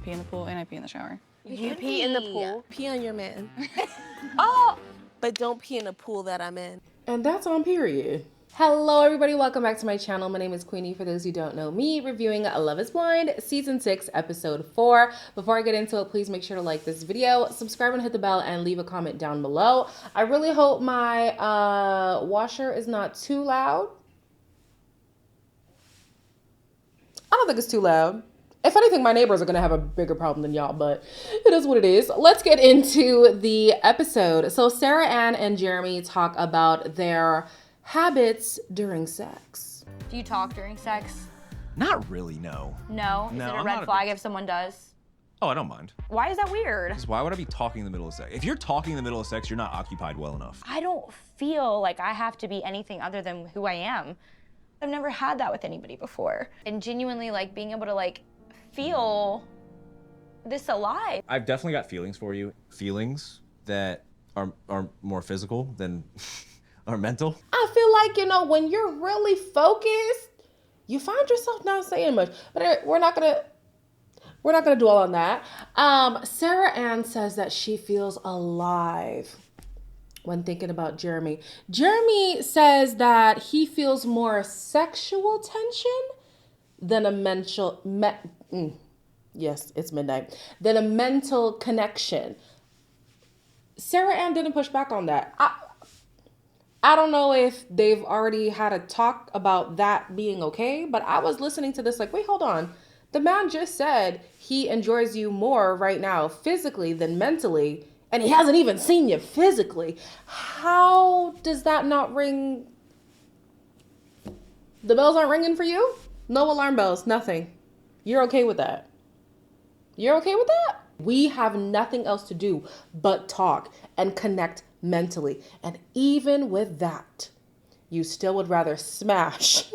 pee in the pool and I pee in the shower. You pee in the pool? Pee on your man. Oh! But don't pee in the pool that I'm in. And that's on period. Hello everybody, welcome back to my channel. My name is Queenie. For those who don't know me, reviewing Love is Blind Season 6, Episode 4. Before I get into it, please make sure to like this video, subscribe and hit the bell, and leave a comment down below. I really hope my washer is not too loud. I don't think it's too loud. If anything, my neighbors are going to have a bigger problem than y'all, but it is what it is. Let's get into the episode. So Sarah Ann and Jeremy talk about their habits during sex. Do you talk during sex? Not really, no. No? Is it a red flag if someone does? Oh, I don't mind. Why is that weird? Because why would I be talking in the middle of sex? If you're talking in the middle of sex, you're not occupied well enough. I don't feel like I have to be anything other than who I am. I've never had that with anybody before. And genuinely, like, being able to, like, feel this alive. I've definitely got feelings for you. Feelings that are more physical than are mental. I feel like, you know, when you're really focused, you find yourself not saying much. But we're not gonna dwell on that. Sarah Ann says that she feels alive when thinking about Jeremy. Jeremy says that he feels more sexual tension than a mental, yes, it's midnight, than a mental connection. Sarah Ann didn't push back on that. I don't know if they've already had a talk about that being okay, but I was listening to this like, wait, hold on. The man just said he enjoys you more right now physically than mentally, and he hasn't even seen you physically. How does that not ring? The bells aren't ringing for you? No alarm bells, nothing. You're okay with that? You're okay with that? We have nothing else to do but talk and connect mentally. And even with that, you still would rather smash.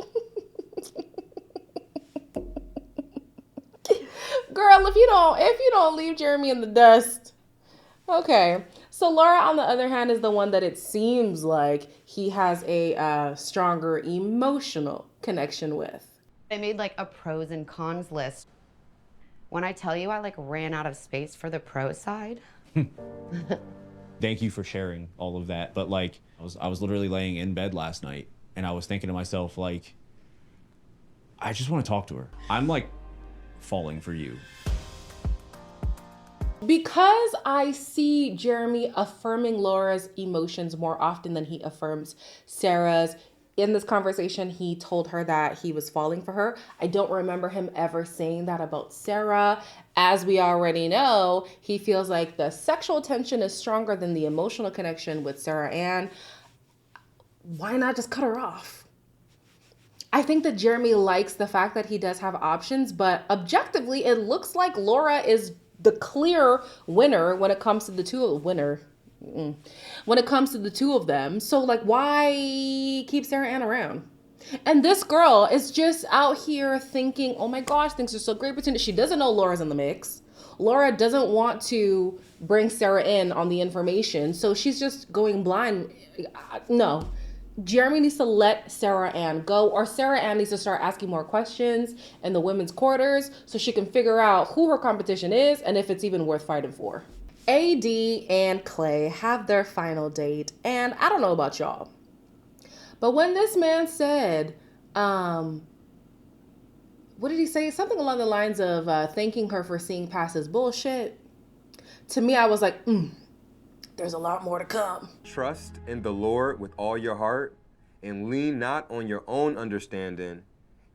Girl, if you don't leave Jeremy in the dust. Okay. So Laura, on the other hand, is the one that it seems like he has a stronger emotional connection with. I made like a pros and cons list. When I tell you I like ran out of space for the pro side. Thank you for sharing all of that. But like, I was literally laying in bed last night and I was thinking to myself, like, I just want to talk to her. I'm like falling for you. Because I see Jeremy affirming Laura's emotions more often than he affirms Sarah's. In this conversation, he told her that he was falling for her. I don't remember him ever saying that about Sarah. As we already know, he feels like the sexual tension is stronger than the emotional connection with Sarah Ann. Why not just cut her off? I think that Jeremy likes the fact that he does have options, but objectively, it looks like Laura is the clear winner when it comes to the when it comes to the two of them. So like, why keep Sarah Ann around? And this girl is just out here thinking, oh my gosh, things are so great between us. She doesn't know Laura's in the mix. Laura doesn't want to bring Sarah in on the information. So she's just going blind. No, Jeremy needs to let Sarah Ann go, or Sarah Ann needs to start asking more questions in the women's quarters so she can figure out who her competition is and if it's even worth fighting for. AD and Clay have their final date, and I don't know about y'all, but when this man said, what did he say? Something along the lines of thanking her for seeing past his bullshit. To me, I was like, there's a lot more to come. Trust in the Lord with all your heart, and lean not on your own understanding.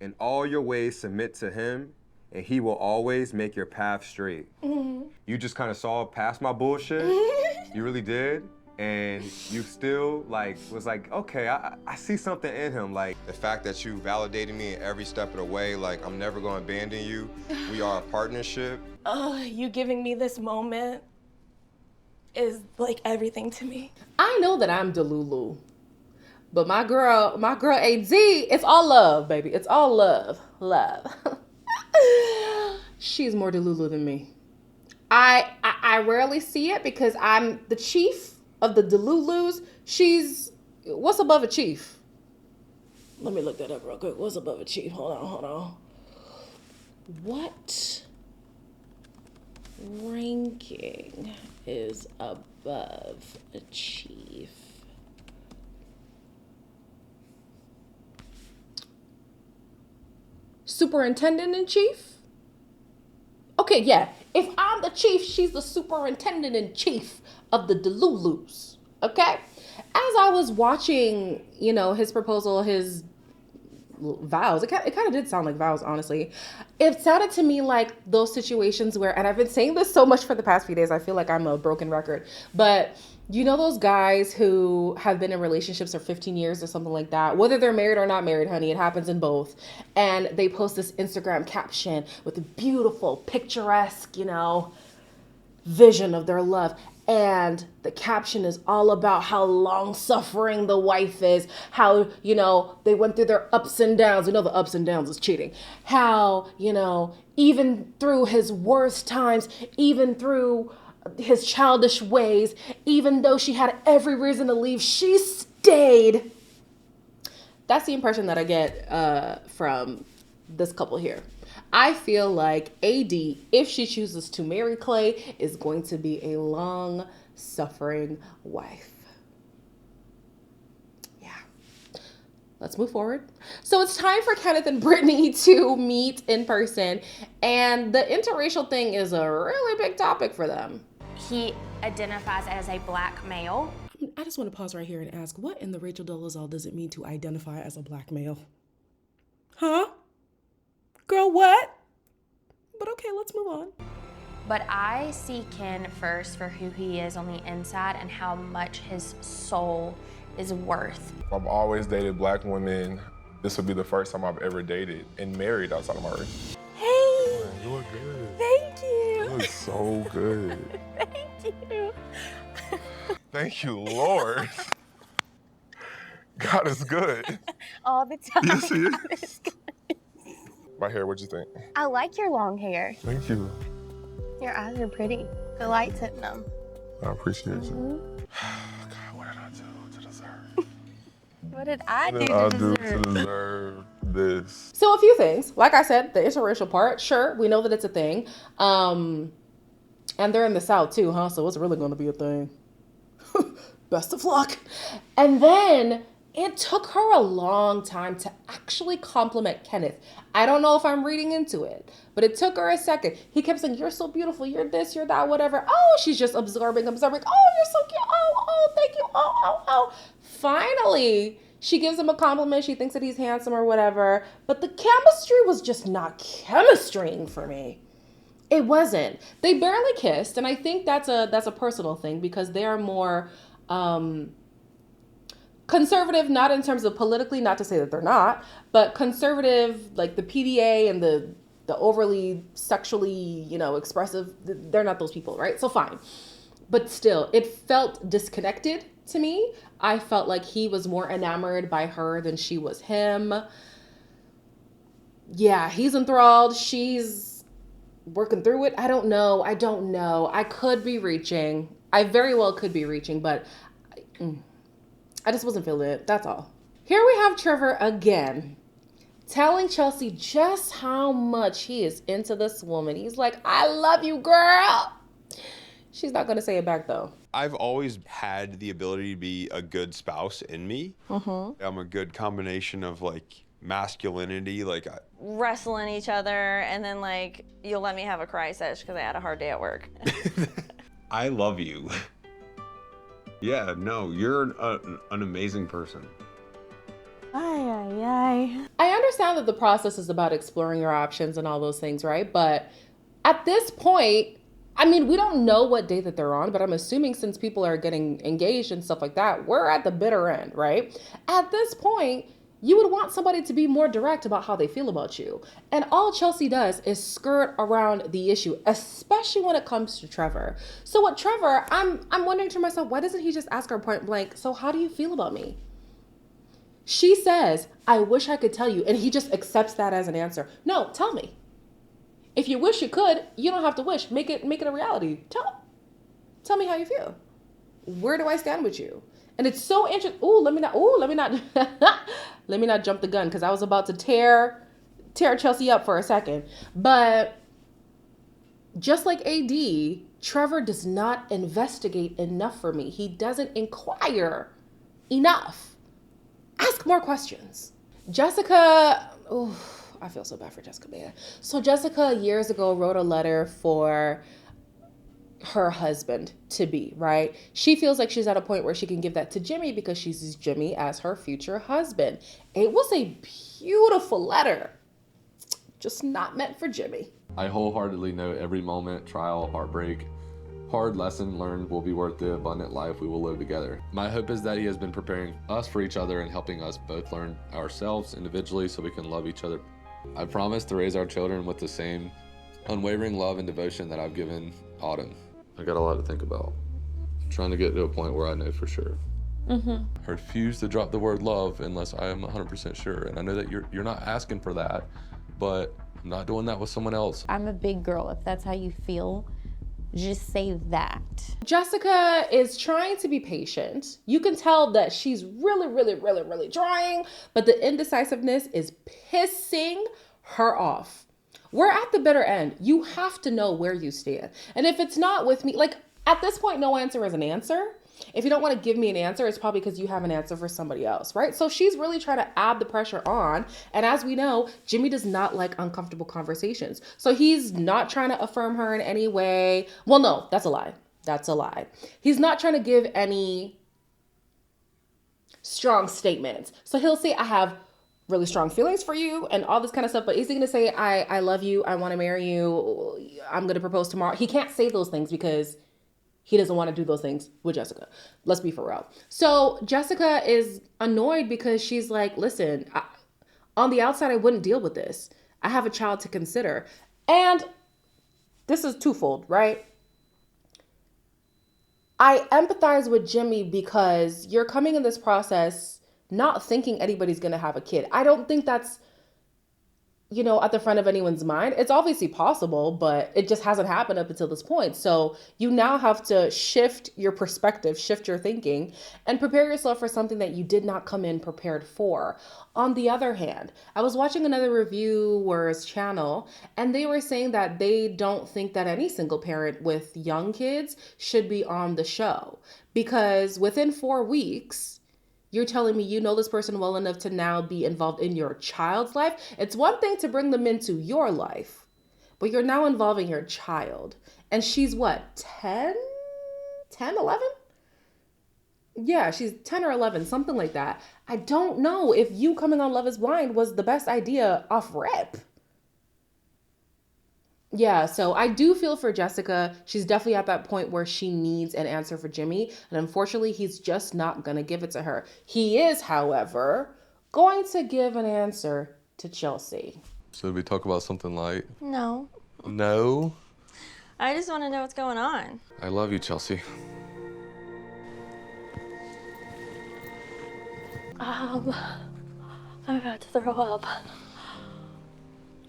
In all your ways submit to him, and he will always make your path straight. You just kind of saw past my bullshit. You really did. And you still was like, okay, I see something in him. Like the fact that you validated me in every step of the way, like I'm never gonna abandon you. We are a partnership. You giving me this moment is like everything to me. I know that I'm Delulu, but my girl AZ, it's all love, baby. It's all love. She's more Delulu than me. I rarely see it because I'm the chief of the Delulus. What's above a chief? Let me look that up real quick. What's above a chief? Hold on. What ranking is above a chief? Superintendent in chief? Okay, yeah. If I'm the chief, she's the superintendent in chief of the Delulus. Okay? As I was watching, his proposal, his vows, it kind of did sound like vows, honestly. It sounded to me like those situations where, and I've been saying this so much for the past few days, I feel like I'm a broken record, but those guys who have been in relationships for 15 years or something like that, whether they're married or not married, honey, it happens in both. And they post this Instagram caption with a beautiful, picturesque, vision of their love. And the caption is all about how long-suffering the wife is, how, they went through their ups and downs. The ups and downs is cheating. How, even through his worst times, even through his childish ways, even though she had every reason to leave, she stayed. That's the impression that I get from this couple here. I feel like AD, if she chooses to marry Clay, is going to be a long-suffering wife. Yeah. Let's move forward. So it's time for Kenneth and Brittany to meet in person, and the interracial thing is a really big topic for them. He identifies as a black male. I just want to pause right here and ask, what in the Rachel Dolezal does it mean to identify as a black male? Huh? Girl, what? But okay, let's move on. But I see Ken first for who he is on the inside and how much his soul is worth. I've always dated black women. This would be the first time I've ever dated and married outside of my race. Hey! Man, you look good. Thank you! You look so good. Thank you! Thank you, Lord. God is good. All the time. Yes, he is. My hair, what'd you think? I like your long hair. Thank you. Your eyes are pretty. The light's hitting them. I appreciate you. God, what did I do to deserve? What did I do What did to I do deserve? to deserve this? So a few things. Like I said, the interracial part, sure, we know that it's a thing. And they're in the South too, huh? So it's really going to be a thing. Best of luck. And then it took her a long time to actually compliment Kenneth. I don't know if I'm reading into it, but it took her a second. He kept saying, you're so beautiful, you're this, you're that, whatever. Oh, she's just absorbing. Oh, you're so cute. Oh, thank you. Oh. Finally, she gives him a compliment. She thinks that he's handsome or whatever. But the chemistry was just not chemistrying for me. It wasn't. They barely kissed, and I think that's a personal thing because they are more conservative, not in terms of politically, not to say that they're not, but conservative, like the PDA and the overly sexually, expressive, they're not those people, right? So fine. But still, it felt disconnected to me. I felt like he was more enamored by her than she was him. Yeah, he's enthralled. She's working through it. I don't know. I could be reaching. I very well could be reaching, but I just wasn't feeling it. That's all. Here we have Trevor again, telling Chelsea just how much he is into this woman. He's like, I love you, girl. She's not going to say it back, though. I've always had the ability to be a good spouse in me. I'm a good combination of masculinity, wrestling each other, and then you'll let me have a cry sesh because I had a hard day at work. I love you. Yeah, no, you're an amazing person. I understand that the process is about exploring your options and all those things, right? But at this point, we don't know what date that they're on, but I'm assuming since people are getting engaged and stuff like that, we're at the bitter end, right? At this point, you would want somebody to be more direct about how they feel about you. And all Chelsea does is skirt around the issue, especially when it comes to Trevor. So with Trevor, I'm wondering to myself, why doesn't he just ask her point blank, so how do you feel about me? She says, I wish I could tell you. And he just accepts that as an answer. No, tell me. If you wish you could, you don't have to wish. Make it a reality. Tell me how you feel. Where do I stand with you? And it's so interesting. Let me not jump the gun because I was about to tear Chelsea up for a second. But Just like AD, Trevor does not investigate enough for me. He doesn't inquire enough. Ask more questions. Jessica, oh, I feel so bad for Jessica, man. So Jessica years ago wrote a letter for her husband to be, right? She feels like she's at a point where she can give that to Jimmy because she sees Jimmy as her future husband. It was a beautiful letter, just not meant for Jimmy. I wholeheartedly know every moment, trial, heartbreak, hard lesson learned will be worth the abundant life we will live together. My hope is that he has been preparing us for each other and helping us both learn ourselves individually so we can love each other. I promise to raise our children with the same unwavering love and devotion that I've given Autumn. I got a lot to think about. I'm trying to get to a point where I know for sure. I refuse to drop the word love unless I am 100% sure. And I know that you're not asking for that, but I'm not doing that with someone else. I'm a big girl. If that's how you feel, just say that. Jessica is trying to be patient. You can tell that she's really trying, but the indecisiveness is pissing her off. We're at the bitter end. You have to know where you stand. And if it's not with me, like at this point, no answer is an answer. If you don't want to give me an answer, it's probably because you have an answer for somebody else, right? So she's really trying to add the pressure on. And as we know, Jimmy does not like uncomfortable conversations. So he's not trying to affirm her in any way. Well, no, that's a lie. That's a lie. He's not trying to give any strong statements. So he'll say, I have really strong feelings for you and all this kind of stuff. But is he going to say, I love you, I want to marry you, I'm going to propose tomorrow? He can't say those things because he doesn't want to do those things with Jessica. Let's be for real. So Jessica is annoyed because she's like, listen, on the outside, I wouldn't deal with this. I have a child to consider. And this is twofold, right? I empathize with Jimmy because you're coming in this process not thinking anybody's going to have a kid. I don't think that's, at the front of anyone's mind. It's obviously possible, but it just hasn't happened up until this point. So you now have to shift your perspective, shift your thinking, and prepare yourself for something that you did not come in prepared for. On the other hand, I was watching another reviewer's channel, and they were saying that they don't think that any single parent with young kids should be on the show because within 4 weeks, you're telling me you know this person well enough to now be involved in your child's life. It's one thing to bring them into your life, but you're now involving your child. And she's what, 10, 11? Yeah, she's 10 or 11, something like that. I don't know if you coming on Love is Blind was the best idea off rip. Yeah, so I do feel for Jessica. She's definitely at that point where she needs an answer for Jimmy. And unfortunately, he's just not going to give it to her. He is, however, going to give an answer to Chelsea. So we talk about something light? No. No? I just want to know what's going on. I love you, Chelsea. I'm about to throw up.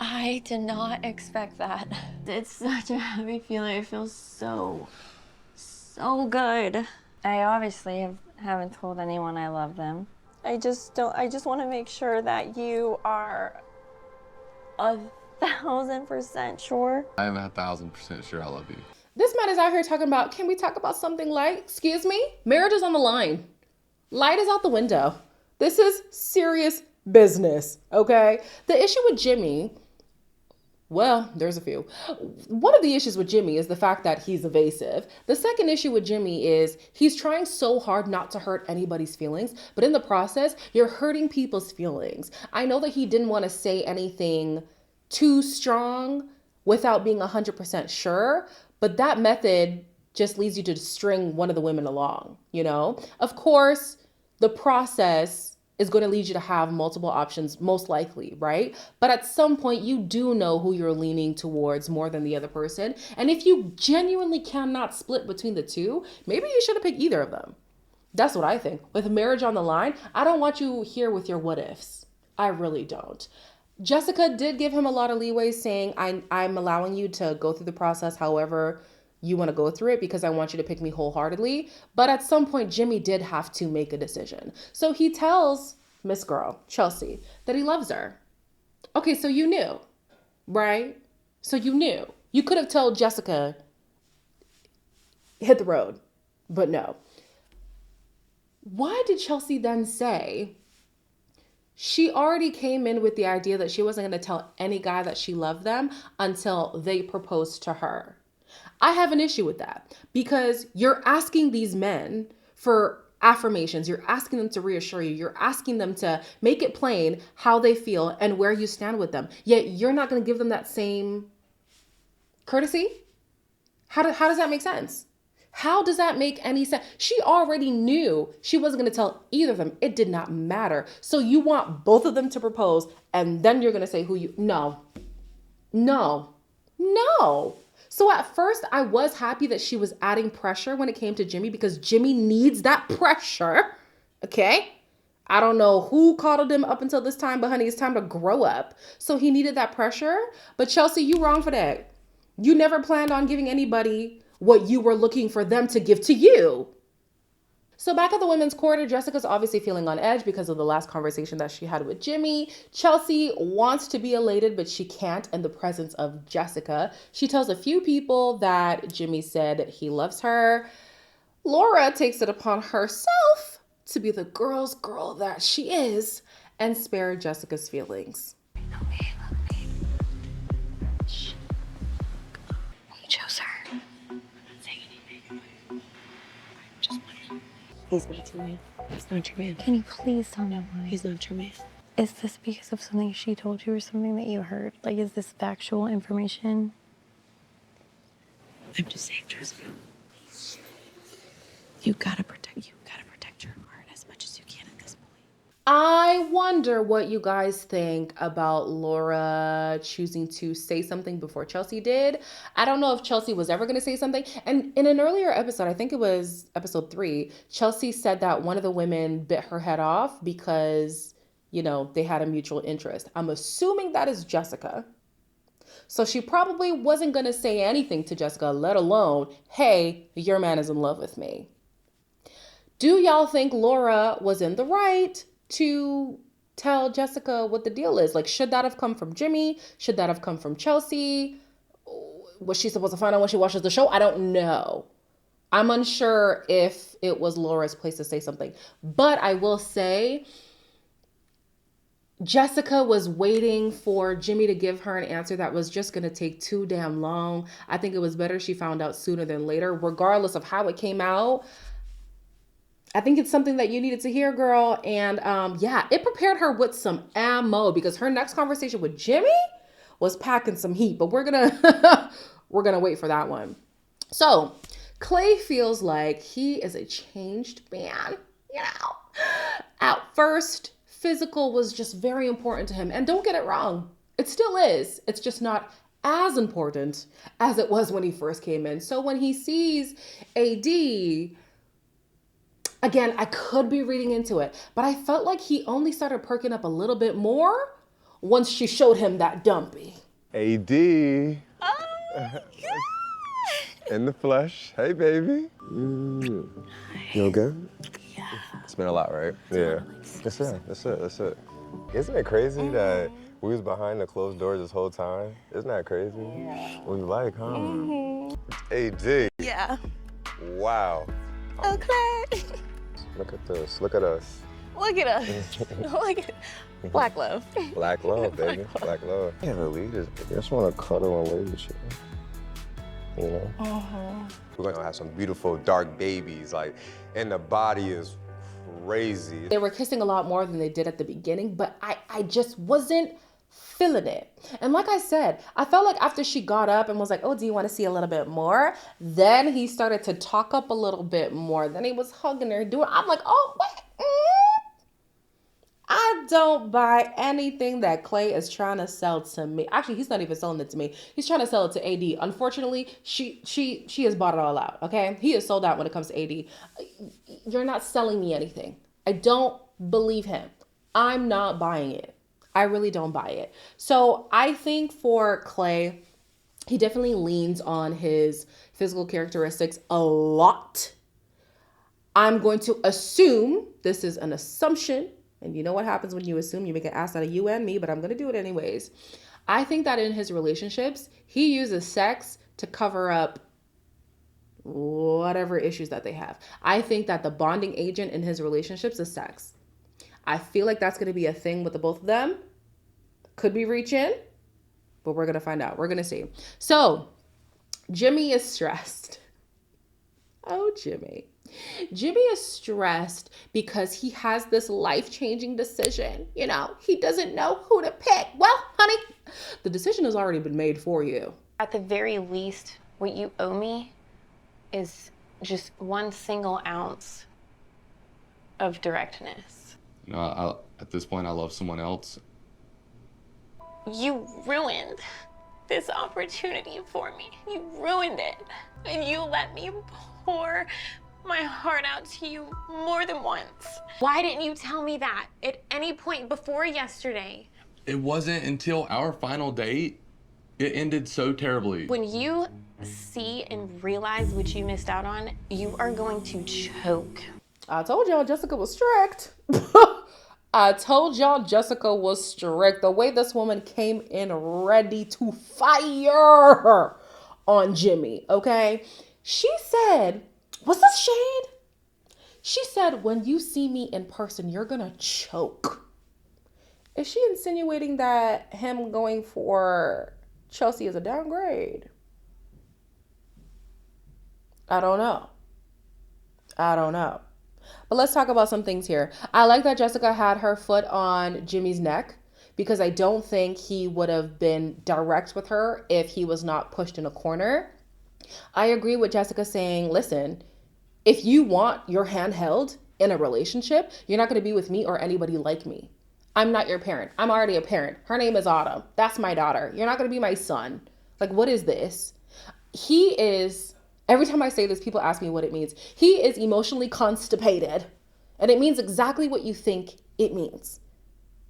I did not expect that. It's such a heavy feeling. It feels so good. I obviously haven't told anyone I love them. I just want to make sure that you are 1,000% sure. I am 1,000% sure I love you. This man is out here talking about, can we talk about something light? Excuse me? Marriage is on the line. Light is out the window. This is serious business, okay? The issue with Jimmy, well, there's a few. One of the issues with Jimmy is the fact that he's evasive. The second issue with Jimmy is he's trying so hard not to hurt anybody's feelings, but in the process, you're hurting people's feelings. I know that he didn't want to say anything too strong without being 100% sure, but that method just leads you to string one of the women along, Of course, the process is going to lead you to have multiple options, most likely, right? But at some point, you do know who you're leaning towards more than the other person. And if you genuinely cannot split between the two, maybe you shouldn't pick either of them. That's what I think. With marriage on the line, I don't want you here with your what ifs. I really don't. Jessica did give him a lot of leeway, saying, I'm allowing you to go through the process however you want to go through it because I want you to pick me wholeheartedly. But at some point, Jimmy did have to make a decision. So he tells Miss Girl, Chelsea, that he loves her. Okay, so you knew, right? So you knew. You could have told Jessica, hit the road, but no. Why did Chelsea then say she already came in with the idea that she wasn't going to tell any guy that she loved them until they proposed to her? I have an issue with that because you're asking these men for affirmations. You're asking them to reassure you. You're asking them to make it plain how they feel and where you stand with them. Yet you're not going to give them that same courtesy? How does that make sense? How does that make any sense? She already knew she wasn't going to tell either of them. It did not matter. So you want both of them to propose and then you're going to say who you... No. So at first I was happy that she was adding pressure when it came to Jimmy because Jimmy needs that pressure. Okay? I don't know who coddled him up until this time, but honey, it's time to grow up. So he needed that pressure. But Chelsea, you wrong for that. You never planned on giving anybody what you were looking for them to give to you. So back at the women's quarter, Jessica's obviously feeling on edge because of the last conversation that she had with Jimmy. Chelsea wants to be elated, but she can't in the presence of Jessica. She tells a few people that Jimmy said he loves her. Laura takes it upon herself to be the girl's girl that she is and spare Jessica's feelings. He chose her. He's not your man. He's not your man. Can you please tell me why? He's not your man. Is this because of something she told you or something that you heard? Like, is this factual information? I'm just saying, trust me. You gotta protect your heart as much as you can at this point. I wonder what you guys think about Laura choosing to say something before Chelsea did. I don't know if Chelsea was ever going to say something. And in an earlier episode, I think it was episode 3, Chelsea said that one of the women bit her head off because, you know, they had a mutual interest. I'm assuming that is Jessica. So she probably wasn't going to say anything to Jessica, let alone, hey, your man is in love with me. Do y'all think Laura was in the right to tell Jessica what the deal is? Like, should that have come from Jimmy? Should that have come from Chelsea? Was she supposed to find out when she watches the show? I don't know. I'm unsure if it was Laura's place to say something. But I will say, Jessica was waiting for Jimmy to give her an answer that was just going to take too damn long. I think it was better she found out sooner than later, regardless of how it came out. I think it's something that you needed to hear, girl. And yeah, it prepared her with some ammo because her next conversation with Jimmy was packing some heat, but we're gonna wait for that one. So Clay feels like he is a changed man, you know. At first, physical was just very important to him. And don't get it wrong, it still is. It's just not as important as it was when he first came in. So when he sees AD, again, I could be reading into it, but I felt like he only started perking up a little bit more once she showed him that dumpy. AD. Oh, In the flesh. Hey, baby. You okay? Yeah. It's been a lot, right? Yeah. That's it. Isn't it crazy that we was behind the closed doors this whole time? Isn't that crazy? Yeah. We like, huh? AD. yeah. Wow. Oh, Clay. Look at this. Look at us. Look at us. Look at Black love. Black love, baby. Black love. Yeah, really. Just want to cuddle and lay with you. You know? We're gonna have some beautiful dark babies, like, and the body is crazy. They were kissing a lot more than they did at the beginning, but I just wasn't feeling it. And like I said, I felt like after she got up and was like, oh, do you want to see a little bit more? Then he started to talk up a little bit more. Then he was hugging her, I'm like, oh, wait. I don't buy anything that Clay is trying to sell to me. Actually, he's not even selling it to me. He's trying to sell it to AD. Unfortunately, she has bought it all out, okay? He is sold out when it comes to AD. You're not selling me anything. I don't believe him. I'm not buying it. I really don't buy it. So I think for Clay, he definitely leans on his physical characteristics a lot. I'm going to assume, this is an assumption, and you know what happens when you assume, you make an ass out of you and me, but I'm going to do it anyways. I think that in his relationships, he uses sex to cover up whatever issues that they have. I think that the bonding agent in his relationships is sex. I feel like that's going to be a thing with the both of them. Could be reach in, but we're going to find out. We're going to see. So Jimmy is stressed. Oh, Jimmy. Jimmy is stressed because he has this life-changing decision. You know, he doesn't know who to pick. Well, honey, the decision has already been made for you. At the very least, what you owe me is just 1 single ounce of directness. You know, at this point, I love someone else. You ruined this opportunity for me. You ruined it. And you let me pour my heart out to you more than once. Why didn't you tell me that at any point before yesterday? It wasn't until our final date, it ended so terribly. When you see and realize what you missed out on, you are going to choke. I told y'all Jessica was strict. I told y'all Jessica was strict. The way this woman came in ready to fire on Jimmy, okay? She said, was this shade? She said, when you see me in person, you're gonna choke. Is she insinuating that him going for Chelsea is a downgrade? I don't know. But let's talk about some things here. I like that Jessica had her foot on Jimmy's neck because I don't think he would have been direct with her if he was not pushed in a corner. I agree with Jessica saying, listen, if you want your hand held in a relationship, you're not going to be with me or anybody like me. I'm not your parent. I'm already a parent. Her name is Autumn. That's my daughter. You're not going to be my son. Like, what is this? He is, every time I say this, people ask me what it means. He is emotionally constipated. And it means exactly what you think it means.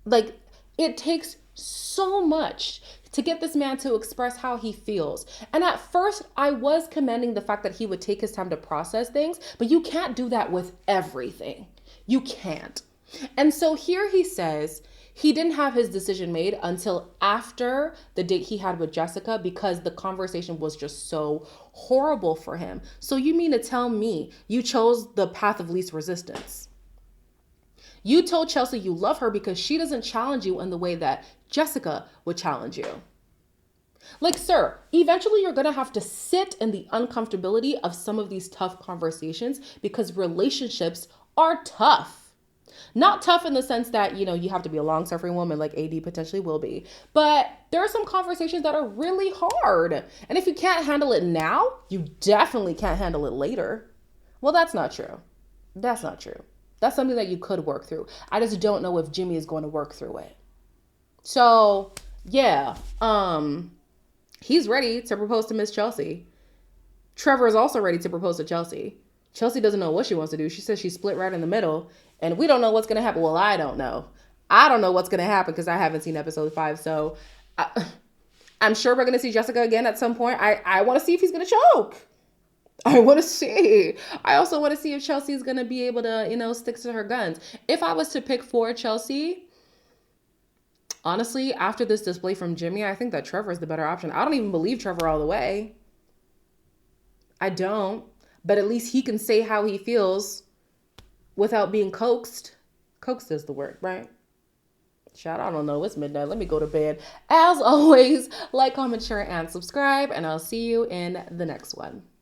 Like, it takes so much to get this man to express how he feels. And at first, I was commending the fact that he would take his time to process things, but you can't do that with everything. You can't. And so here he says he didn't have his decision made until after the date he had with Jessica because the conversation was just so horrible for him. So you mean to tell me you chose the path of least resistance? You told Chelsea you love her because she doesn't challenge you in the way that Jessica would challenge you. Like, sir, eventually you're going to have to sit in the uncomfortability of some of these tough conversations because relationships are tough. Not tough in the sense that, you know, you have to be a long-suffering woman like AD potentially will be. But there are some conversations that are really hard. And if you can't handle it now, you definitely can't handle it later. Well, that's not true. That's not true. That's something that you could work through. I just don't know if Jimmy is going to work through it. So, yeah, he's ready to propose to Miss Chelsea. Trevor is also ready to propose to Chelsea. Chelsea doesn't know what she wants to do. She says she's split right in the middle, and we don't know what's going to happen. Well, I don't know. I don't know what's going to happen because I haven't seen episode 5, so I'm sure we're going to see Jessica again at some point. I want to see if he's going to choke. I want to see. I also want to see if Chelsea is going to be able to, you know, stick to her guns. If I was to pick for Chelsea, honestly, after this display from Jimmy, I think that Trevor is the better option. I don't even believe Trevor all the way. I don't. But at least he can say how he feels without being coaxed. Coaxed is the word, right? Shout, I don't know. It's midnight. Let me go to bed. As always, like, comment, share, and subscribe. And I'll see you in the next one.